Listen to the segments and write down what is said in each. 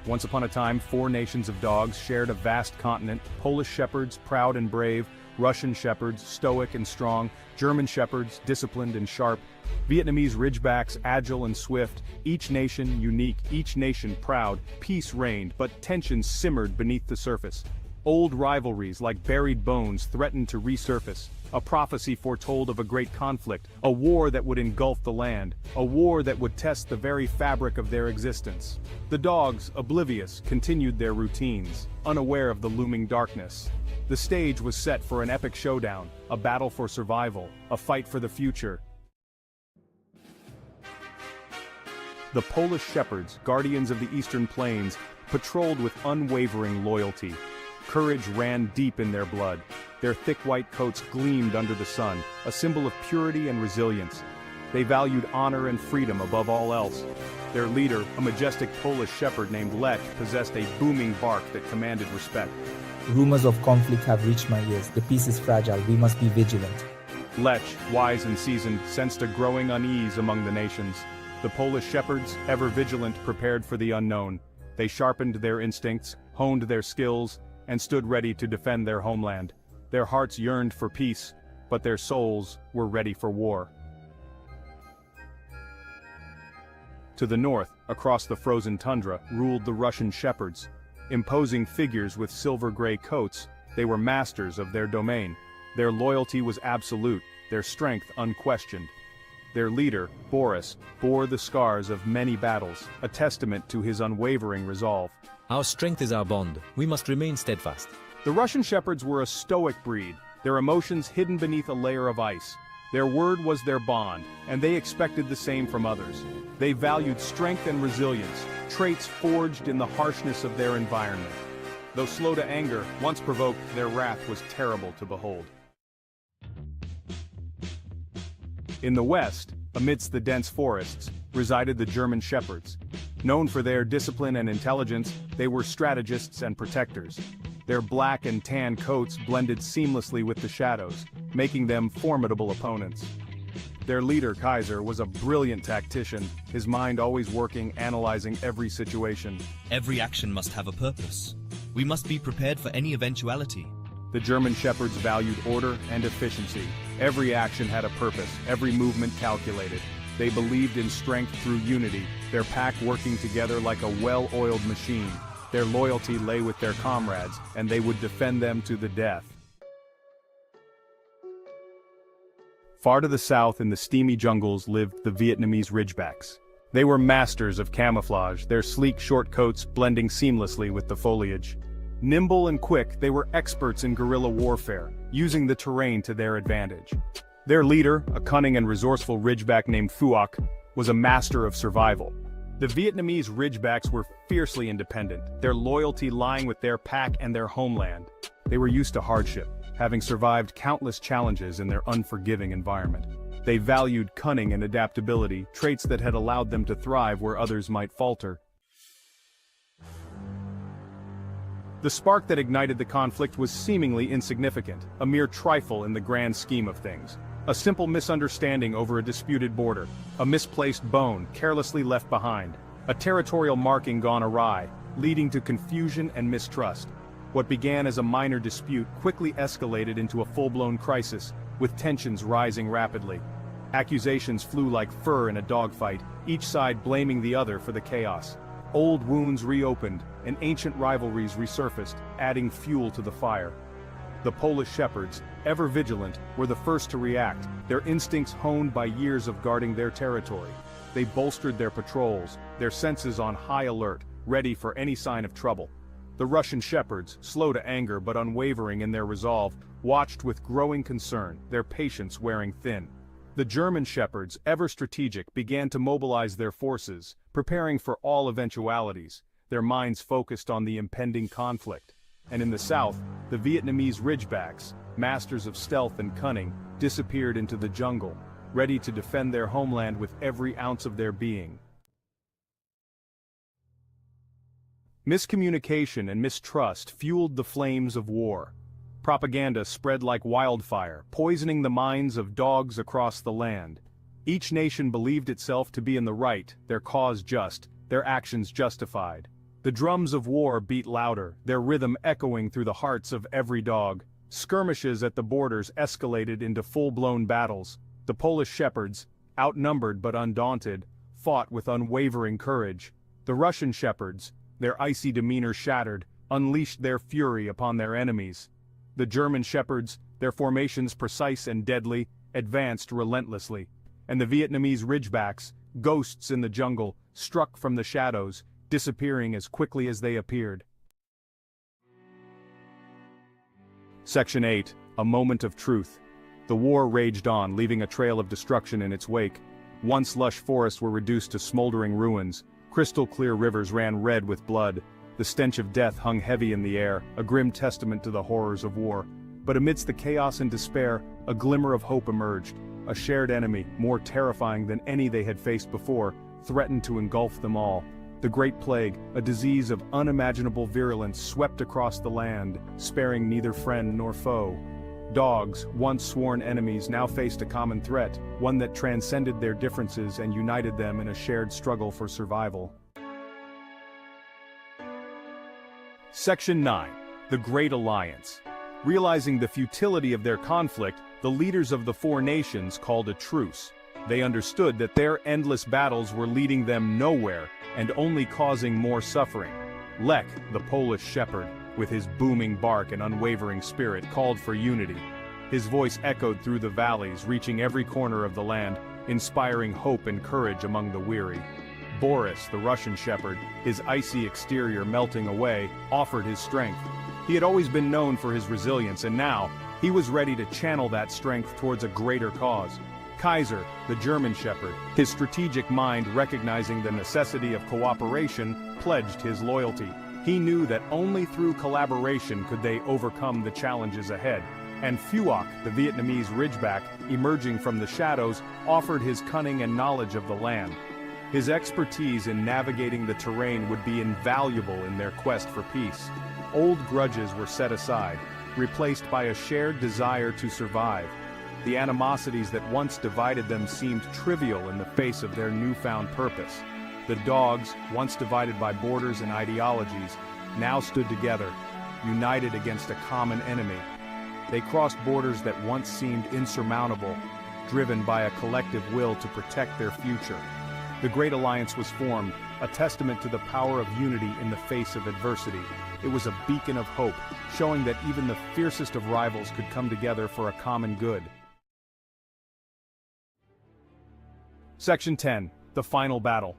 Once upon a time, 4 nations of dogs shared a vast continent: Polish shepherds, proud and brave; Russian shepherds, stoic and strong; German shepherds, disciplined and sharp; Vietnamese ridgebacks, agile and swift. Each nation unique, each nation proud. Peace reigned, but tensions simmered beneath the surface. Old rivalries like buried bones threatened to resurface. A prophecy foretold of a great conflict, a war that would engulf the land, a war that would test the very fabric of their existence. The dogs, oblivious, continued their routines, unaware of the looming darkness. The stage was set for an epic showdown, a battle for survival, a fight for the future. The Polish shepherds, guardians of the eastern plains, patrolled with unwavering loyalty. Courage ran deep in their blood. Their thick white coats gleamed under the sun, a symbol of purity and resilience. They valued honor and freedom above all else. Their leader, a majestic Polish shepherd named Lech, possessed a booming bark that commanded respect. Rumors of conflict have reached my ears. The peace is fragile. We must be vigilant. Lech, wise and seasoned, sensed a growing unease among the nations. The Polish shepherds, ever vigilant, prepared for the unknown. They sharpened their instincts, honed their skills, and stood ready to defend their homeland. Their hearts yearned for peace, but their souls were ready for war. To the north, across the frozen tundra, ruled the Russian shepherds. Imposing figures with silver-gray coats, they were masters of their domain. Their loyalty was absolute, their strength unquestioned. Their leader, Boris, bore the scars of many battles, a testament to his unwavering resolve. Our strength is our bond. We must remain steadfast. The Russian shepherds were a stoic breed, their emotions hidden beneath a layer of ice. Their word was their bond, and they expected the same from others. They valued strength and resilience, traits forged in the harshness of their environment. Though slow to anger, once provoked, their wrath was terrible to behold. In the west, amidst the dense forests, resided the German shepherds. Known for their discipline and intelligence, they were strategists and protectors. Their black and tan coats blended seamlessly with the shadows, making them formidable opponents. Their leader, Kaiser, was a brilliant tactician, his mind always working, analyzing every situation. Every action must have a purpose. We must be prepared for any eventuality. The German shepherds valued order and efficiency. Every action had a purpose, every movement calculated. They believed in strength through unity, their pack working together like a well-oiled machine. Their loyalty lay with their comrades, and they would defend them to the death. Far to the south in the steamy jungles lived the Vietnamese ridgebacks. They were masters of camouflage, their sleek short coats blending seamlessly with the foliage. Nimble and quick, they were experts in guerrilla warfare, using the terrain to their advantage. Their leader, a cunning and resourceful ridgeback named Phuoc, was a master of survival. The Vietnamese ridgebacks were fiercely independent, their loyalty lying with their pack and their homeland. They were used to hardship, having survived countless challenges in their unforgiving environment. They valued cunning and adaptability, traits that had allowed them to thrive where others might falter. The spark that ignited the conflict was seemingly insignificant, a mere trifle in the grand scheme of things. A simple misunderstanding over a disputed border, a misplaced bone carelessly left behind, a territorial marking gone awry, leading to confusion and mistrust. What began as a minor dispute quickly escalated into a full-blown crisis, with tensions rising rapidly. Accusations flew like fur in a dogfight, each side blaming the other for the chaos. Old wounds reopened, and ancient rivalries resurfaced, adding fuel to the fire. The Polish shepherds, ever vigilant, were the first to react, their instincts honed by years of guarding their territory. They bolstered their patrols, their senses on high alert, ready for any sign of trouble. The Russian shepherds, slow to anger but unwavering in their resolve, watched with growing concern, their patience wearing thin. The German shepherds, ever strategic, began to mobilize their forces, preparing for all eventualities, their minds focused on the impending conflict. And in the south, the Vietnamese ridgebacks, masters of stealth and cunning, disappeared into the jungle, ready to defend their homeland with every ounce of their being. Miscommunication and mistrust fueled the flames of war. Propaganda spread like wildfire, poisoning the minds of dogs across the land. Each nation believed itself to be in the right, their cause just, their actions justified. The drums of war beat louder, their rhythm echoing through the hearts of every dog. Skirmishes at the borders escalated into full-blown battles. The Polish shepherds, outnumbered but undaunted, fought with unwavering courage. The Russian shepherds, their icy demeanor shattered, unleashed their fury upon their enemies. The German shepherds, their formations precise and deadly, advanced relentlessly. And the Vietnamese ridgebacks, ghosts in the jungle, struck from the shadows, disappearing as quickly as they appeared. Section 8, A Moment of Truth. The war raged on, leaving a trail of destruction in its wake. Once lush forests were reduced to smoldering ruins. Crystal-clear rivers ran red with blood. The stench of death hung heavy in the air, a grim testament to the horrors of war. But amidst the chaos and despair, a glimmer of hope emerged. A shared enemy, more terrifying than any they had faced before, threatened to engulf them all. The Great Plague, a disease of unimaginable virulence, swept across the land, sparing neither friend nor foe. Dogs, once sworn enemies, now faced a common threat, one that transcended their differences and united them in a shared struggle for survival. Section 9, The Great Alliance. Realizing the futility of their conflict, the leaders of the four nations called a truce. They understood that their endless battles were leading them nowhere and only causing more suffering. Lech, the Polish shepherd, with his booming bark and unwavering spirit, called for unity. His voice echoed through the valleys, reaching every corner of the land, inspiring hope and courage among the weary. Boris, the Russian shepherd, his icy exterior melting away, offered his strength. He had always been known for his resilience, and now, he was ready to channel that strength towards a greater cause. Kaiser, the German shepherd, his strategic mind recognizing the necessity of cooperation, pledged his loyalty. He knew that only through collaboration could they overcome the challenges ahead. And Phuoc, the Vietnamese ridgeback, emerging from the shadows, offered his cunning and knowledge of the land. His expertise in navigating the terrain would be invaluable in their quest for peace. Old grudges were set aside, replaced by a shared desire to survive. The animosities that once divided them seemed trivial in the face of their newfound purpose. The dogs, once divided by borders and ideologies, now stood together, united against a common enemy. They crossed borders that once seemed insurmountable, driven by a collective will to protect their future. The Great Alliance was formed, a testament to the power of unity in the face of adversity. It was a beacon of hope, showing that even the fiercest of rivals could come together for a common good. Section 10, The Final Battle.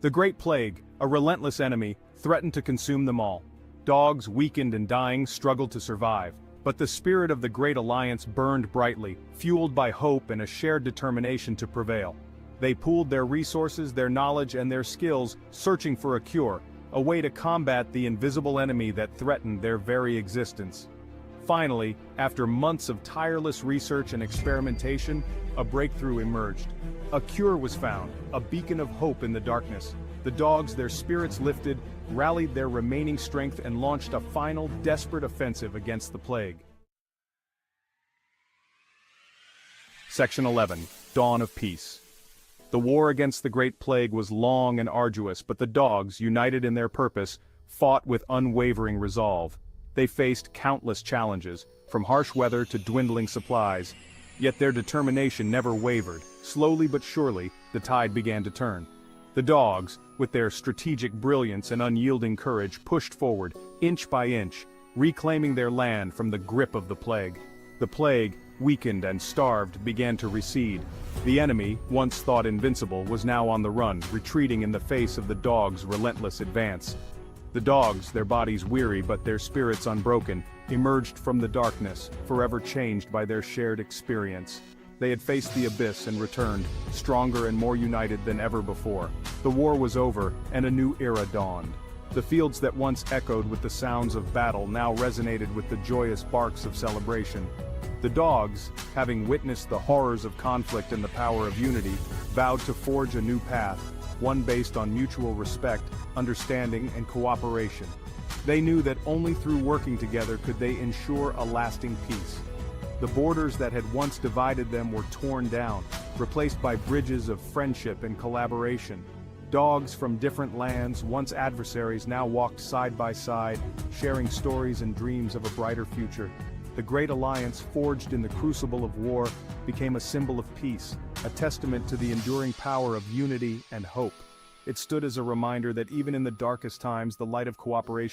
The Great Plague, a relentless enemy, threatened to consume them all. Dogs, weakened and dying, struggled to survive. But the spirit of the Great Alliance burned brightly, fueled by hope and a shared determination to prevail. They pooled their resources, their knowledge, and their skills, searching for a cure, a way to combat the invisible enemy that threatened their very existence. Finally, after months of tireless research and experimentation, a breakthrough emerged. A cure was found, a beacon of hope in the darkness. The dogs, their spirits lifted, rallied their remaining strength and launched a final, desperate offensive against the plague. Section 11, Dawn of Peace. The war against the Great Plague was long and arduous, but the dogs, united in their purpose, fought with unwavering resolve. They faced countless challenges, from harsh weather to dwindling supplies. Yet their determination never wavered. Slowly but surely, the tide began to turn. The dogs, with their strategic brilliance and unyielding courage, pushed forward, inch by inch, reclaiming their land from the grip of the plague. The plague, weakened and starved, began to recede. The enemy, once thought invincible, was now on the run, retreating in the face of the dogs' relentless advance. The dogs, their bodies weary but their spirits unbroken, emerged from the darkness, forever changed by their shared experience. They had faced the abyss and returned, stronger and more united than ever before. The war was over, and a new era dawned. The fields that once echoed with the sounds of battle now resonated with the joyous barks of celebration. The dogs, having witnessed the horrors of conflict and the power of unity, vowed to forge a new path, one based on mutual respect, understanding, and cooperation. They knew that only through working together could they ensure a lasting peace. The borders that had once divided them were torn down, replaced by bridges of friendship and collaboration. Dogs from different lands, once adversaries, now walked side by side, sharing stories and dreams of a brighter future. The Great Alliance, forged in the crucible of war, became a symbol of peace, a testament to the enduring power of unity and hope. It stood as a reminder that even in the darkest times, the light of cooperation